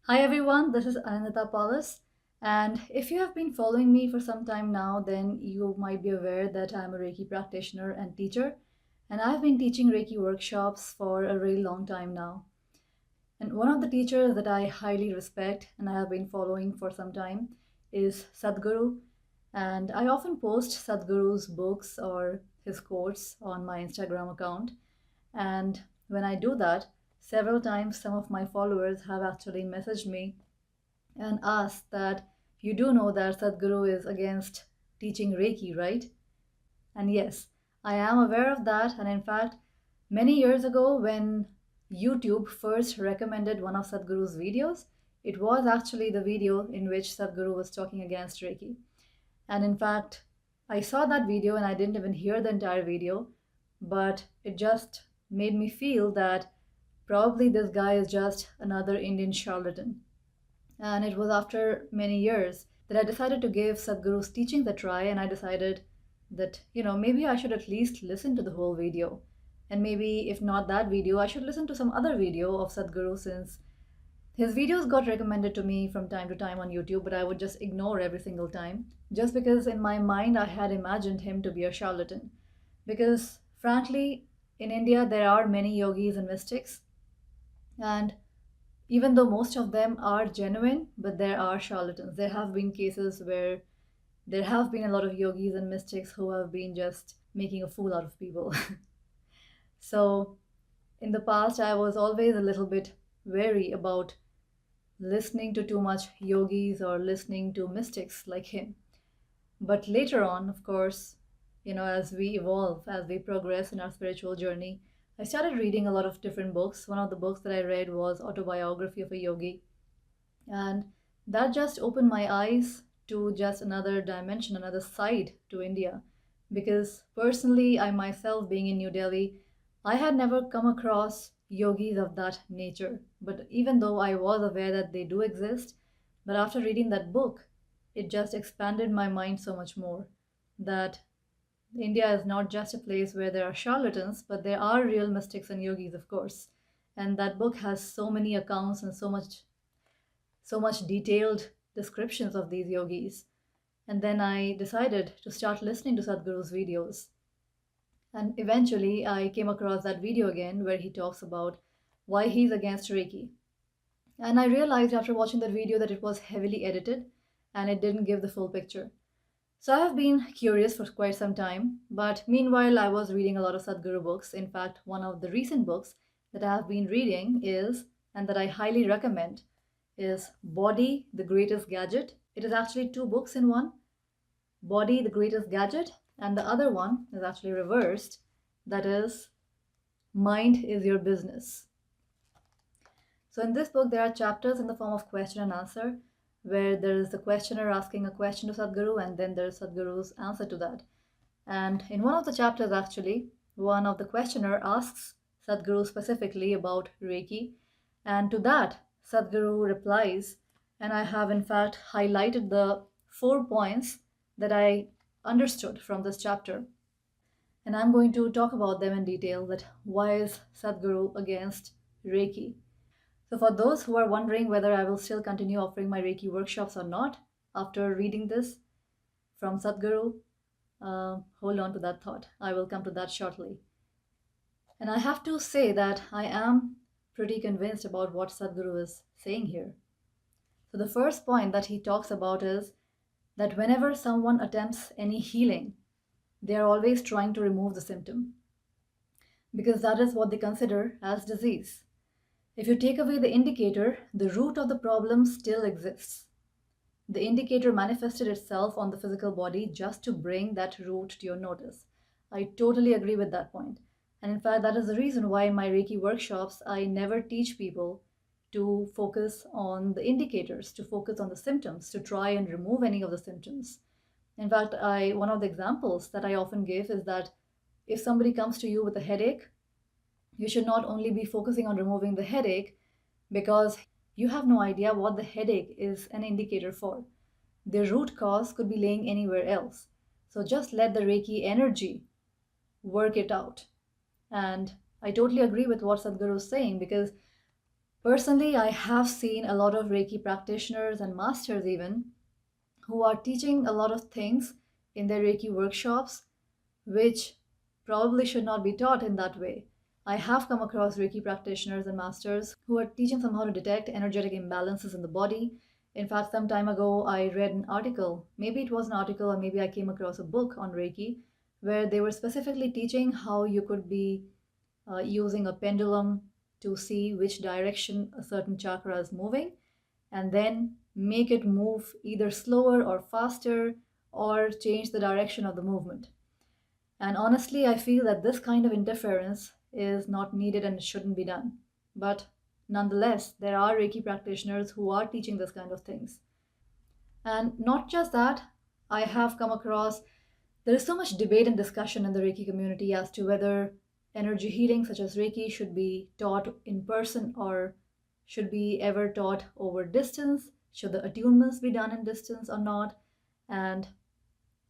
Hi everyone, this is Annindita Palaus. And if you have been following me for some time now, then you might be aware that I'm a Reiki practitioner and teacher. And I've been teaching Reiki workshops for a really long time now. And one of the teachers that I highly respect and I have been following for some time is Sadhguru. And I often post Sadhguru's books or his quotes on my Instagram account. And when I do that, several times some of my followers have actually messaged me and asked that you do know that Sadhguru is against teaching Reiki, right? And yes, I am aware of that. And in fact, many years ago, when YouTube first recommended one of Sadhguru's videos, it was actually the video in which Sadhguru was talking against Reiki. And in fact, I saw that video and I didn't even hear the entire video, but it just made me feel that probably this guy is just another Indian charlatan. And it was after many years that I decided to give Sadhguru's teachings a try, and I decided that, maybe I should at least listen to the whole video. And maybe, if not that video, I should listen to some other video of Sadhguru since his videos got recommended to me from time to time on YouTube, but I would just ignore every single time, just because in my mind I had imagined him to be a charlatan. Because, frankly, in India there are many yogis and mystics, and even though most of them are genuine, but there are charlatans. There have been cases where there have been a lot of yogis and mystics who have been just making a fool out of people. So, in the past, I was always a little bit wary about listening to too much yogis or listening to mystics like him. But later on, of course, as we evolve, as we progress in our spiritual journey, I started reading a lot of different books. One of the books that I read was Autobiography of a Yogi. And that just opened my eyes to just another dimension, another side to India. Because personally, I myself, being in New Delhi, I had never come across yogis of that nature. But even though I was aware that they do exist, but after reading that book, it just expanded my mind so much more that India is not just a place where there are charlatans, but there are real mystics and yogis, of course. And that book has so many accounts and so much detailed descriptions of these yogis. And then I decided to start listening to Sadhguru's videos. And eventually I came across that video again where he talks about why he's against Reiki. And I realized after watching that video that it was heavily edited and it didn't give the full picture. So I have been curious for quite some time, but meanwhile I was reading a lot of Sadhguru books. In fact, one of the recent books that I have been reading is, and that I highly recommend, is Body, the Greatest Gadget. It is actually two books in one. Body, the Greatest Gadget, and the other one is actually reversed. That is Mind is Your Business. So in this book, there are chapters in the form of question and answer, where there is the questioner asking a question to Sadhguru, and then there is Sadhguru's answer to that. And in one of the chapters, actually, one of the questioner asks Sadhguru specifically about Reiki, and to that, Sadhguru replies, and I have in fact highlighted the 4 points that I understood from this chapter. And I'm going to talk about them in detail, that why is Sadhguru against Reiki. So for those who are wondering whether I will still continue offering my Reiki workshops or not after reading this from Sadhguru, hold on to that thought. I will come to that shortly. And I have to say that I am pretty convinced about what Sadhguru is saying here. So the first point that he talks about is that whenever someone attempts any healing, they are always trying to remove the symptom, because that is what they consider as disease. If you take away the indicator, the root of the problem still exists. The indicator manifested itself on the physical body just to bring that root to your notice. I totally agree with that point. And in fact, that is the reason why in my Reiki workshops, I never teach people to focus on the indicators, to focus on the symptoms, to try and remove any of the symptoms. In fact, one of the examples that I often give is that if somebody comes to you with a headache, you should not only be focusing on removing the headache, because you have no idea what the headache is an indicator for. The root cause could be laying anywhere else. So just let the Reiki energy work it out. And I totally agree with what Sadhguru is saying, because Personally, I have seen a lot of Reiki practitioners and masters even who are teaching a lot of things in their Reiki workshops which probably should not be taught in that way. I have come across Reiki practitioners and masters who are teaching somehow to detect energetic imbalances in the body. In fact, some time ago, I read an article, maybe it was an article or maybe I came across a book on Reiki, where they were specifically teaching how you could be using a pendulum to see which direction a certain chakra is moving and then make it move either slower or faster or change the direction of the movement. And honestly, I feel that this kind of interference is not needed and shouldn't be done. But nonetheless, there are Reiki practitioners who are teaching this kind of things. And not just that, I have come across there is so much debate and discussion in the Reiki community as to whether energy healing, such as Reiki, should be taught in person or should be ever taught over distance. Should the attunements be done in distance or not? And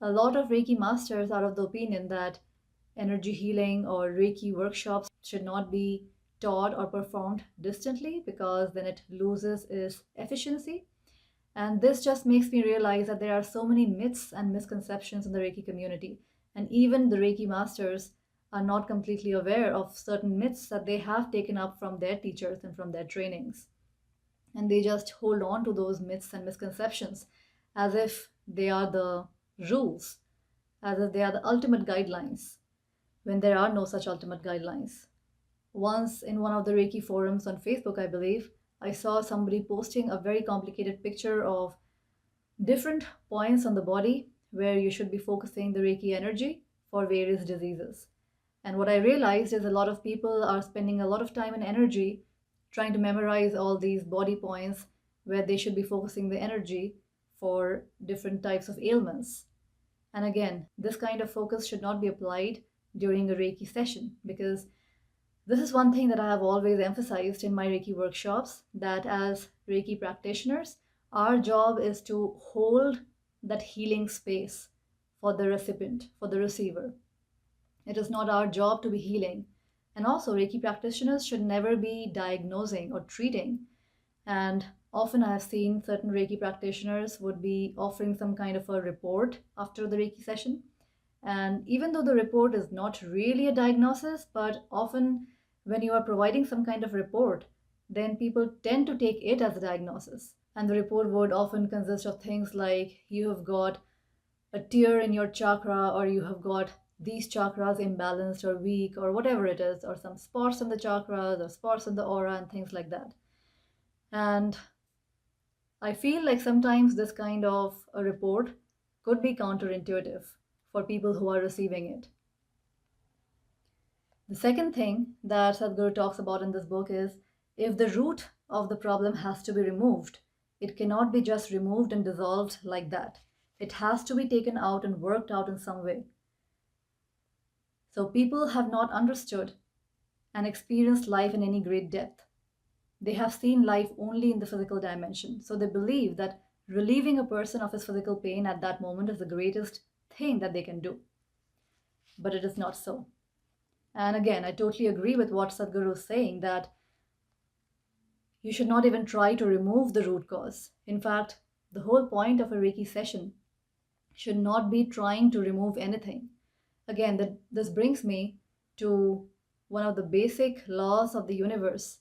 a lot of Reiki masters are of the opinion that energy healing or Reiki workshops should not be taught or performed distantly because then it loses its efficiency. And this just makes me realize that there are so many myths and misconceptions in the Reiki community. And even the Reiki masters are not completely aware of certain myths that they have taken up from their teachers and from their trainings. And they just hold on to those myths and misconceptions as if they are the rules, as if they are the ultimate guidelines, when there are no such ultimate guidelines. Once in one of the Reiki forums on Facebook, I believe, I saw somebody posting a very complicated picture of different points on the body where you should be focusing the Reiki energy for various diseases. And what I realized is a lot of people are spending a lot of time and energy trying to memorize all these body points where they should be focusing the energy for different types of ailments. And again, this kind of focus should not be applied during a Reiki session because this is one thing that I have always emphasized in my Reiki workshops that as Reiki practitioners, our job is to hold that healing space for the recipient, for the receiver. It is not our job to be healing. And also, Reiki practitioners should never be diagnosing or treating. And often I have seen certain Reiki practitioners would be offering some kind of a report after the Reiki session. And even though the report is not really a diagnosis, but often when you are providing some kind of report, then people tend to take it as a diagnosis. And the report would often consist of things like you have got a tear in your chakra, or you have got these chakras imbalanced or weak, or whatever it is, or some spots in the chakras, or spots in the aura, and things like that. And I feel like sometimes this kind of a report could be counterintuitive for people who are receiving it. The second thing that Sadhguru talks about in this book is if the root of the problem has to be removed, it cannot be just removed and dissolved like that. It has to be taken out and worked out in some way. So people have not understood and experienced life in any great depth. They have seen life only in the physical dimension. So they believe that relieving a person of his physical pain at that moment is the greatest thing that they can do. But it is not so. And again, I totally agree with what Sadhguru is saying that you should not even try to remove the root cause. In fact, the whole point of a Reiki session should not be trying to remove anything. Again, this brings me to one of the basic laws of the universe.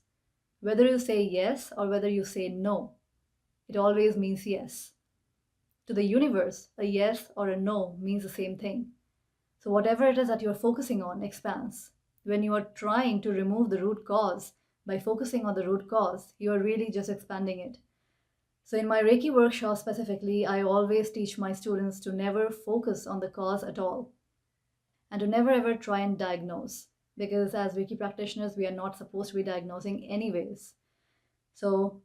Whether you say yes or whether you say no, it always means yes. To the universe, a yes or a no means the same thing. So whatever it is that you're focusing on expands. When you are trying to remove the root cause, by focusing on the root cause, you are really just expanding it. So in my Reiki workshop specifically, I always teach my students to never focus on the cause at all and to never ever try and diagnose, because as Reiki practitioners, we are not supposed to be diagnosing anyways. So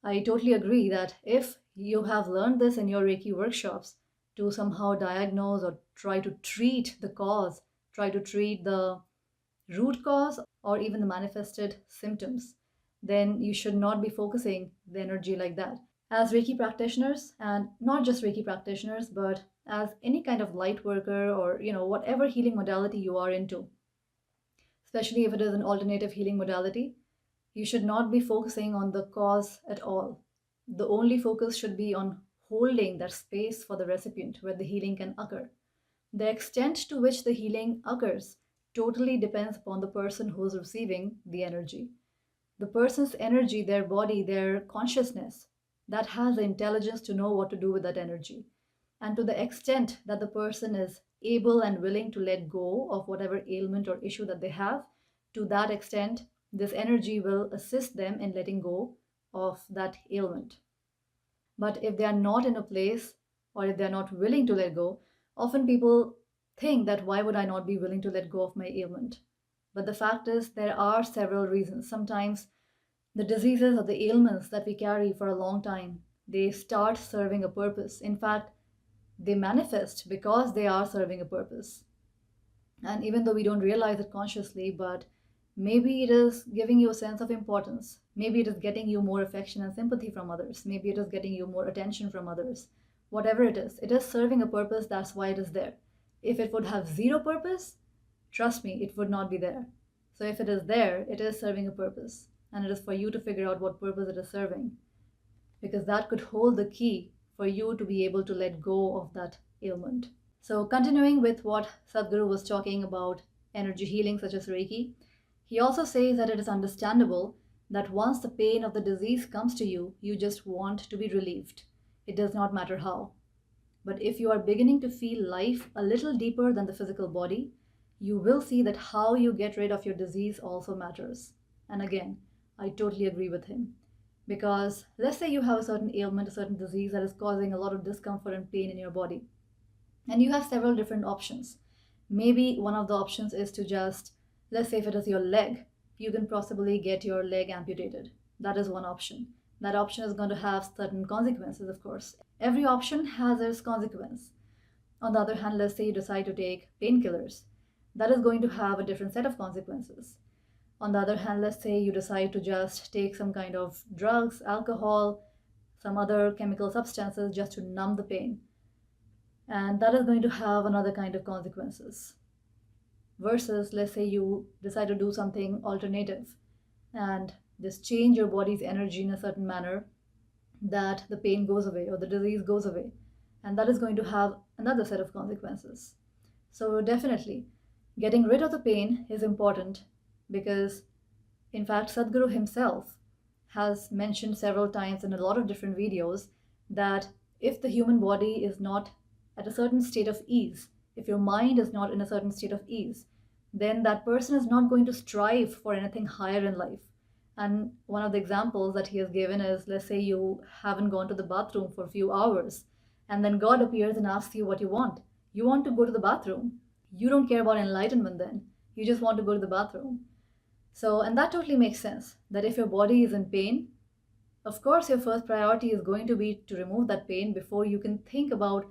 I totally agree that if you have learned this in your Reiki workshops to somehow diagnose or try to treat the cause, try to treat the root cause or even the manifested symptoms, then you should not be focusing the energy like that. As Reiki practitioners, and not just Reiki practitioners, but as any kind of light worker or whatever healing modality you are into, especially if it is an alternative healing modality, You should not be focusing on the cause at all. The only focus should be on holding that space for the recipient where the healing can occur. The extent to which the healing occurs totally depends upon the person who's receiving the energy. The person's energy, their body, their consciousness, that has the intelligence to know what to do with that energy. And to the extent that the person is able and willing to let go of whatever ailment or issue that they have, to that extent, this energy will assist them in letting go of that ailment. But if they are not in a place, or if they are not willing to let go, often people think that why would I not be willing to let go of my ailment? But the fact is, there are several reasons. Sometimes the diseases or the ailments that we carry for a long time, they start serving a purpose. In fact, they manifest because they are serving a purpose. And even though we don't realize it consciously, but maybe it is giving you a sense of importance. Maybe it is getting you more affection and sympathy from others. Maybe it is getting you more attention from others. Whatever it is serving a purpose. That's why it is there. If it would have zero purpose, trust me, it would not be there. So if it is there, it is serving a purpose. And it is for you to figure out what purpose it is serving. Because that could hold the key for you to be able to let go of that ailment. So continuing with what Sadhguru was talking about energy healing such as Reiki, he also says that it is understandable that once the pain of the disease comes to you, you just want to be relieved. It does not matter how. But if you are beginning to feel life a little deeper than the physical body, you will see that how you get rid of your disease also matters. And again, I totally agree with him. Because let's say you have a certain ailment, a certain disease that is causing a lot of discomfort and pain in your body. And you have several different options. Maybe one of the options is to just, let's say if it is your leg, you can possibly get your leg amputated. That is one option. That option is going to have certain consequences, of course. Every option has its consequence. On the other hand, let's say you decide to take painkillers. That is going to have a different set of consequences. On the other hand, let's say you decide to just take some kind of drugs, alcohol, some other chemical substances just to numb the pain. And that is going to have another kind of consequences. Versus, let's say you decide to do something alternative and just change your body's energy in a certain manner that the pain goes away or the disease goes away. And that is going to have another set of consequences. So definitely, getting rid of the pain is important because, in fact, Sadhguru himself has mentioned several times in a lot of different videos that if the human body is not at a certain state of ease, if your mind is not in a certain state of ease, then that person is not going to strive for anything higher in life. And one of the examples that he has given is, let's say you haven't gone to the bathroom for a few hours, and then God appears and asks you what you want. You want to go to the bathroom. You don't care about enlightenment then. You just want to go to the bathroom. So, and that totally makes sense, that if your body is in pain, of course your first priority is going to be to remove that pain before you can think about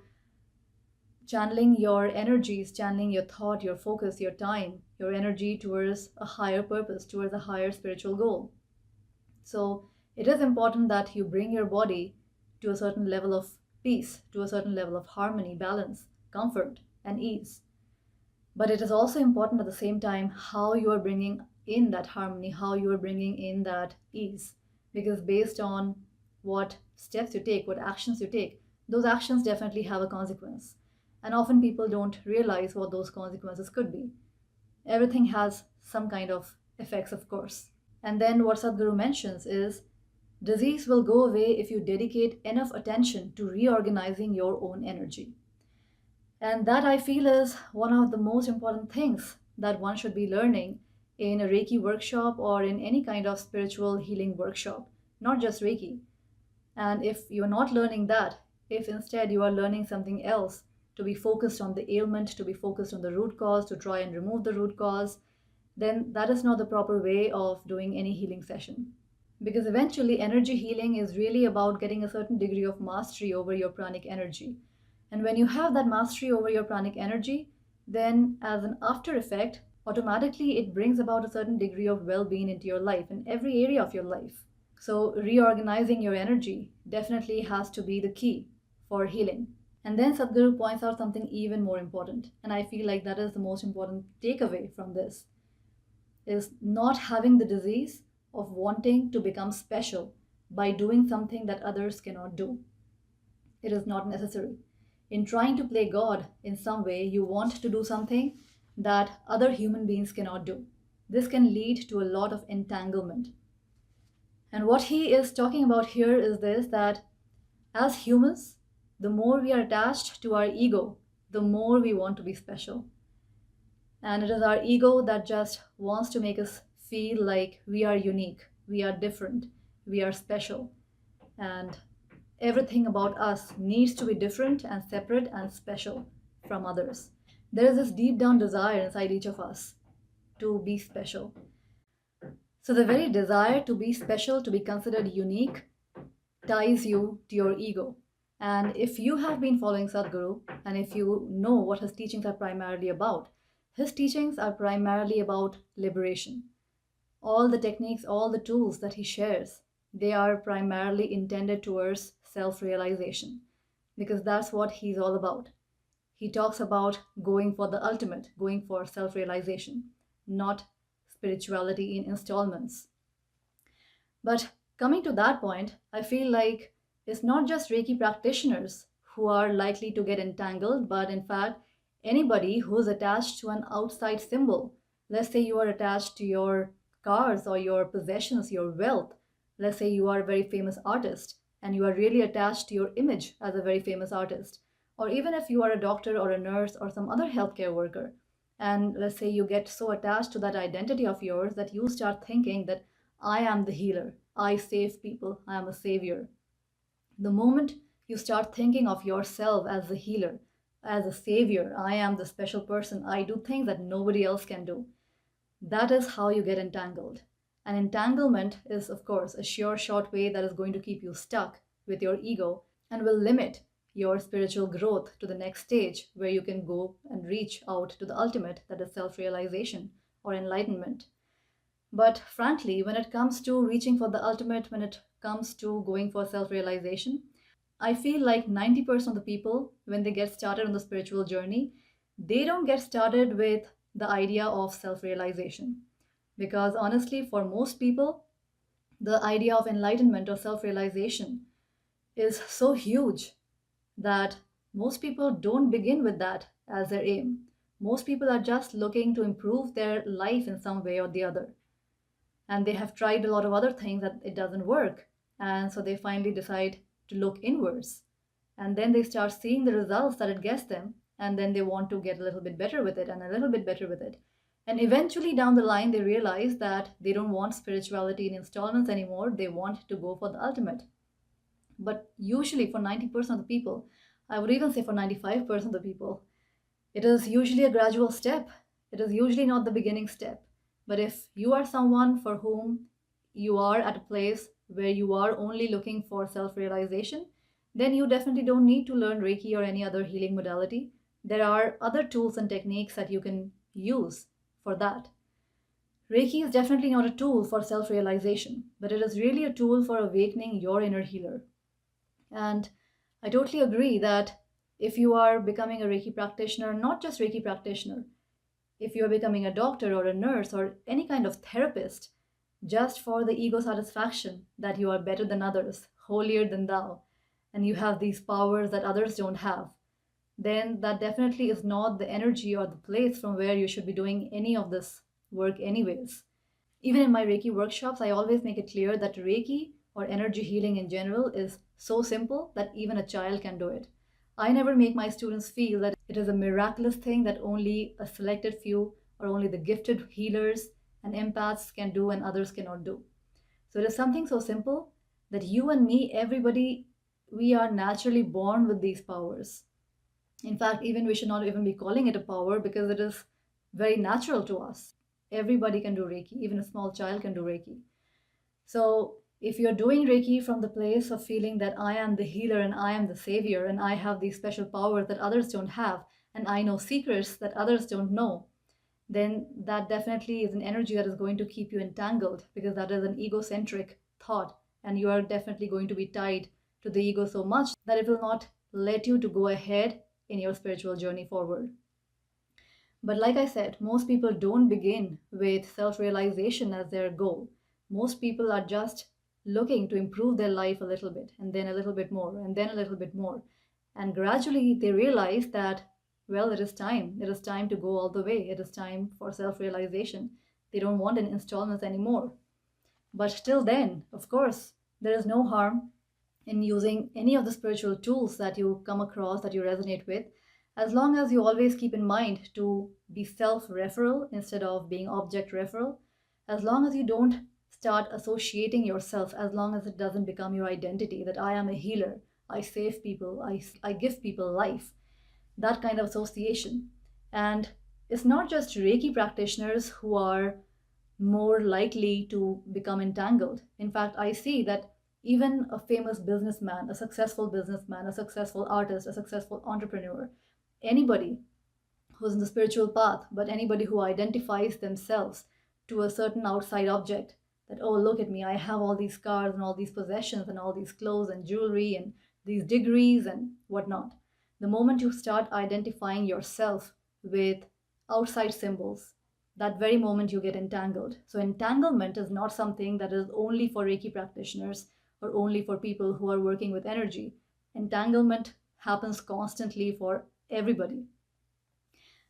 channeling your energies, channeling your thought, your focus, your time, your energy towards a higher purpose, towards a higher spiritual goal. So it is important that you bring your body to a certain level of peace, to a certain level of harmony, balance, comfort, and ease. But it is also important at the same time how you are bringing in that harmony, how you are bringing in that ease. Because based on what steps you take, what actions you take, those actions definitely have a consequence. And often people don't realize what those consequences could be. Everything has some kind of effects, of course. And then what Sadhguru mentions is disease will go away if you dedicate enough attention to reorganizing your own energy. And that, I feel, is one of the most important things that one should be learning in a Reiki workshop or in any kind of spiritual healing workshop, not just Reiki. And if you're not learning that, if instead you are learning something else, to be focused on the ailment, to be focused on the root cause, to try and remove the root cause, then that is not the proper way of doing any healing session. Because eventually energy healing is really about getting a certain degree of mastery over your pranic energy. And when you have that mastery over your pranic energy, then as an after effect, automatically it brings about a certain degree of well-being into your life, in every area of your life. So reorganizing your energy definitely has to be the key for healing. And then Sadhguru points out something even more important. And I feel like that is the most important takeaway from this, is not having the disease of wanting to become special by doing something that others cannot do. It is not necessary. In trying to play God in some way, you want to do something that other human beings cannot do. This can lead to a lot of entanglement. And what he is talking about here is this, that as humans, the more we are attached to our ego, the more we want to be special. And it is our ego that just wants to make us feel like we are unique, we are different, we are special. And everything about us needs to be different and separate and special from others. There is this deep down desire inside each of us to be special. So, the very desire to be special, to be considered unique, ties you to your ego. And if you have been following Sadhguru, and if you know what his teachings are primarily about, his teachings are primarily about liberation. All the techniques, all the tools that he shares, they are primarily intended towards self-realization, because that's what he's all about. He talks about going for the ultimate, going for self-realization, not spirituality in installments. But coming to that point, I feel like it's not just Reiki practitioners who are likely to get entangled, but in fact, anybody who's attached to an outside symbol. Let's say you are attached to your cars or your possessions, your wealth. Let's say you are a very famous artist and you are really attached to your image as a very famous artist. Or even if you are a doctor or a nurse or some other healthcare worker, and let's say you get so attached to that identity of yours that you start thinking that I am the healer, I save people, I am a savior. The moment you start thinking of yourself as the healer, as a savior, I am the special person, I do things that nobody else can do, that is how you get entangled. And entanglement is, of course, a sure short way that is going to keep you stuck with your ego and will limit your spiritual growth to the next stage where you can go and reach out to the ultimate, that is self-realization or enlightenment. But frankly, when it comes to reaching for the ultimate, when it comes to going for self-realization, I feel like 90% of the people, when they get started on the spiritual journey, they don't get started with the idea of self-realization. Because honestly, for most people, the idea of enlightenment or self-realization is so huge that most people don't begin with that as their aim. Most people are just looking to improve their life in some way or the other. And they have tried a lot of other things that it doesn't work. And so they finally decide to look inwards. And then they start seeing the results that it gets them. And then they want to get a little bit better with it and a little bit better with it. And eventually down the line, they realize that they don't want spirituality in installments anymore. They want to go for the ultimate. But usually for 90% of the people, I would even say for 95% of the people, it is usually a gradual step. It is usually not the beginning step. But if you are someone for whom you are at a place where you are only looking for self-realization, then you definitely don't need to learn Reiki or any other healing modality. There are other tools and techniques that you can use for that. Reiki is definitely not a tool for self-realization, but it is really a tool for awakening your inner healer. And I totally agree that if you are becoming a Reiki practitioner, not just Reiki practitioner, if you're becoming a doctor or a nurse or any kind of therapist, just for the ego satisfaction that you are better than others, holier than thou, and you have these powers that others don't have, then that definitely is not the energy or the place from where you should be doing any of this work anyways. Even in my Reiki workshops, I always make it clear that Reiki or energy healing in general is so simple that even a child can do it. I never make my students feel that it is a miraculous thing that only a selected few or only the gifted healers and empaths can do and others cannot do. So it is something so simple that you and me, everybody, we are naturally born with these powers. In fact, even we should not even be calling it a power because it is very natural to us. Everybody can do Reiki, even a small child can do Reiki. So if you're doing Reiki from the place of feeling that I am the healer and I am the savior and I have these special powers that others don't have and I know secrets that others don't know, then that definitely is an energy that is going to keep you entangled because that is an egocentric thought and you are definitely going to be tied to the ego so much that it will not let you to go ahead in your spiritual journey forward. But like I said, most people don't begin with self-realization as their goal. Most people are just looking to improve their life a little bit, and then a little bit more, and then a little bit more. And gradually they realize that, well, it is time. It is time to go all the way. It is time for self realization. They don't want an installments anymore. But till then, of course, there is no harm in using any of the spiritual tools that you come across that you resonate with, as long as you always keep in mind to be self referral instead of being object referral, as long as you don't start associating yourself, as long as it doesn't become your identity that I am a healer, I save people, I give people life, that kind of association. And it's not just Reiki practitioners who are more likely to become entangled. In fact, I see that even a famous businessman, a successful artist, a successful entrepreneur, anybody who's in the spiritual path, but anybody who identifies themselves to a certain outside object, that, oh, look at me, I have all these cars and all these possessions and all these clothes and jewelry and these degrees and whatnot. The moment you start identifying yourself with outside symbols, that very moment you get entangled. So, entanglement is not something that is only for Reiki practitioners or only for people who are working with energy. Entanglement happens constantly for everybody.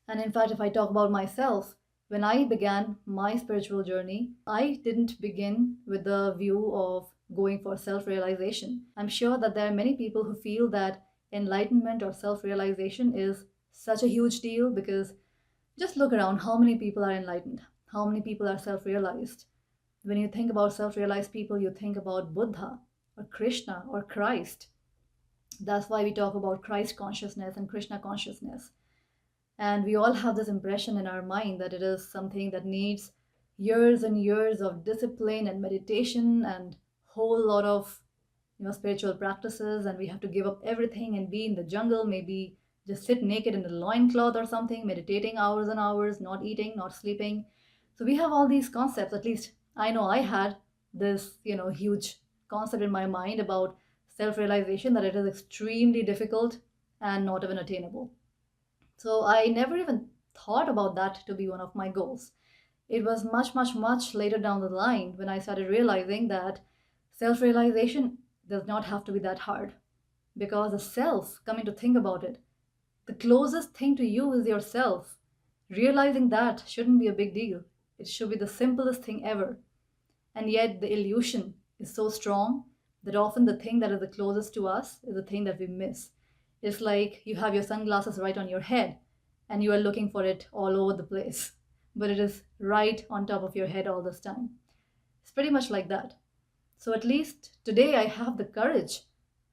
And in fact, if I talk about myself, when I began my spiritual journey, I didn't begin with the view of going for self realization. I'm sure that there are many people who feel that enlightenment or self realization is such a huge deal, because just look around, how many people are enlightened? How many people are self realized? When you think about self realized people, you think about Buddha or Krishna or Christ. That's why we talk about Christ consciousness and Krishna consciousness. And we all have this impression in our mind that it is something that needs years and years of discipline and meditation and whole lot of spiritual practices, and we have to give up everything and be in the jungle, maybe just sit naked in a loincloth or something, meditating hours and hours, not eating, not sleeping. So we have all these concepts. At least I know I had this huge concept in my mind about self-realization, that it is extremely difficult and not even attainable. So I never even thought about that to be one of my goals. It was much, much, much later down the line when I started realizing that self realization does not have to be that hard. Because the self, coming to think about it, the closest thing to you is yourself. Realizing that shouldn't be a big deal. It should be the simplest thing ever. And yet the illusion is so strong that often the thing that is the closest to us is the thing that we miss. It's like you have your sunglasses right on your head and you are looking for it all over the place, but it is right on top of your head all this time. It's pretty much like that. So at least today I have the courage,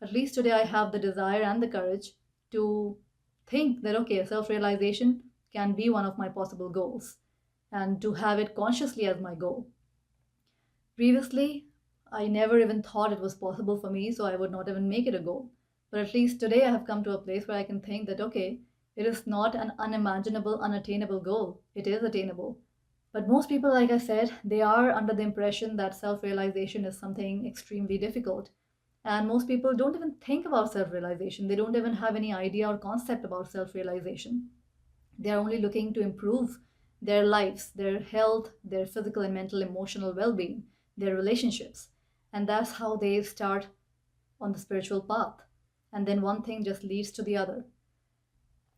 at least today I have the desire and the courage to think that, okay, self realization can be one of my possible goals and to have it consciously as my goal. Previously, I never even thought it was possible for me, so I would not even make it a goal. But at least today I have come to a place where I can think that, okay, it is not an unimaginable, unattainable goal. It is attainable. But most people, like I said, they are under the impression that self-realization is something extremely difficult. And most people don't even think about self-realization. They don't even have any idea or concept about self-realization. They are only looking to improve their lives, their health, their physical and mental, emotional well-being, their relationships. And that's how they start on the spiritual path. And then one thing just leads to the other.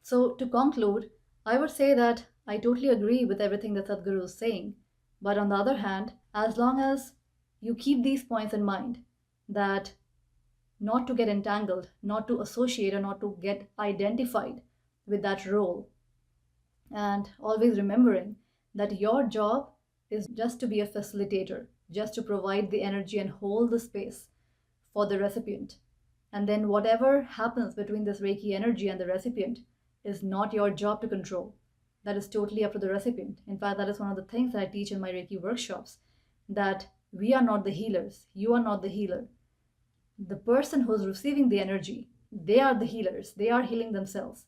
So to conclude, I would say that I totally agree with everything that Sadhguru is saying. But on the other hand, as long as you keep these points in mind, that not to get entangled, not to associate or not to get identified with that role, and always remembering that your job is just to be a facilitator, just to provide the energy and hold the space for the recipient. And then whatever happens between this Reiki energy and the recipient is not your job to control. That is totally up to the recipient. In fact, that is one of the things that I teach in my Reiki workshops, that we are not the healers. You are not the healer. The person who's receiving the energy, they are the healers. They are healing themselves.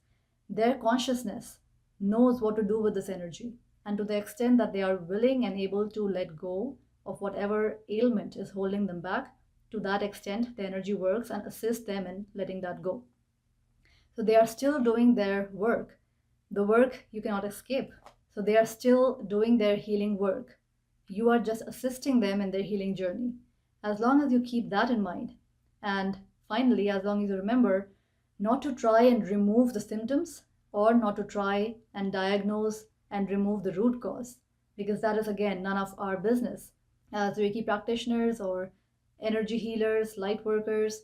Their consciousness knows what to do with this energy. And to the extent that they are willing and able to let go of whatever ailment is holding them back, to that extent, the energy works and assists them in letting that go. So they are still doing their work. The work you cannot escape. So they are still doing their healing work. You are just assisting them in their healing journey. As long as you keep that in mind. And finally, as long as you remember not to try and remove the symptoms or not to try and diagnose and remove the root cause, because that is again none of our business. As Reiki practitioners or energy healers, light workers,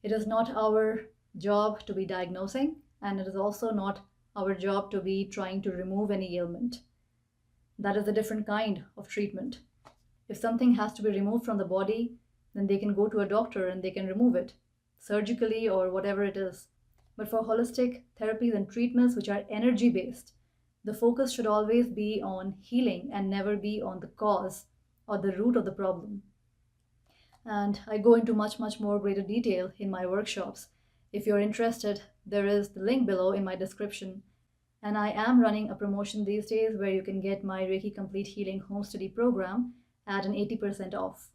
it is not our job to be diagnosing, and it is also not our job to be trying to remove any ailment. That is a different kind of treatment. If something has to be removed from the body, then they can go to a doctor and they can remove it surgically or whatever it is. But for holistic therapies and treatments which are energy based, the focus should always be on healing and never be on the cause or the root of the problem. And I go into much more greater detail in my workshops. If you're interested, there is the link below in my description. And I am running a promotion these days where you can get my Reiki Complete Healing Home Study program at an 80% off.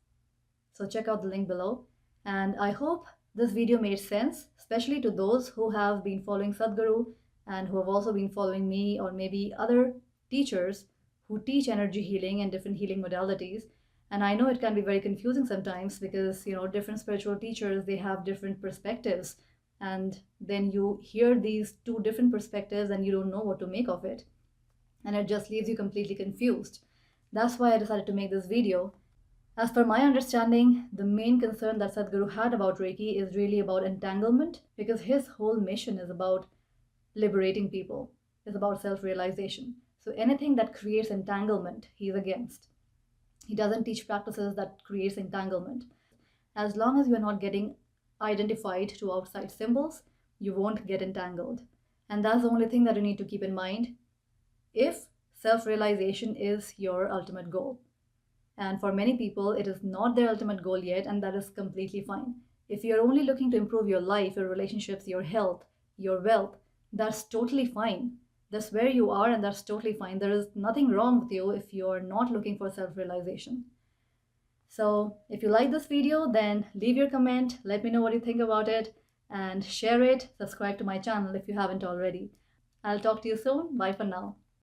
So check out the link below. And I hope this video made sense, especially to those who have been following Sadhguru and who have also been following me or maybe other teachers who teach energy healing and different healing modalities. And I know it can be very confusing sometimes because, different spiritual teachers, they have different perspectives. And then you hear these two different perspectives and you don't know what to make of it. And it just leaves you completely confused. That's why I decided to make this video. As per my understanding, the main concern that Sadhguru had about Reiki is really about entanglement, because his whole mission is about liberating people. It's about self-realization. So anything that creates entanglement, he's against. He doesn't teach practices that creates entanglement. As long as you're not getting identified to outside symbols, you won't get entangled. And that's the only thing that you need to keep in mind if self-realization is your ultimate goal. And for many people, it is not their ultimate goal yet, and that is completely fine. If you're only looking to improve your life, your relationships, your health, your wealth, that's totally fine. That's where you are, and that's totally fine. There is nothing wrong with you if you're not looking for self-realization. So if you like this video, then leave your comment, let me know what you think about it, and share it, subscribe to my channel if you haven't already. I'll talk to you soon. Bye for now.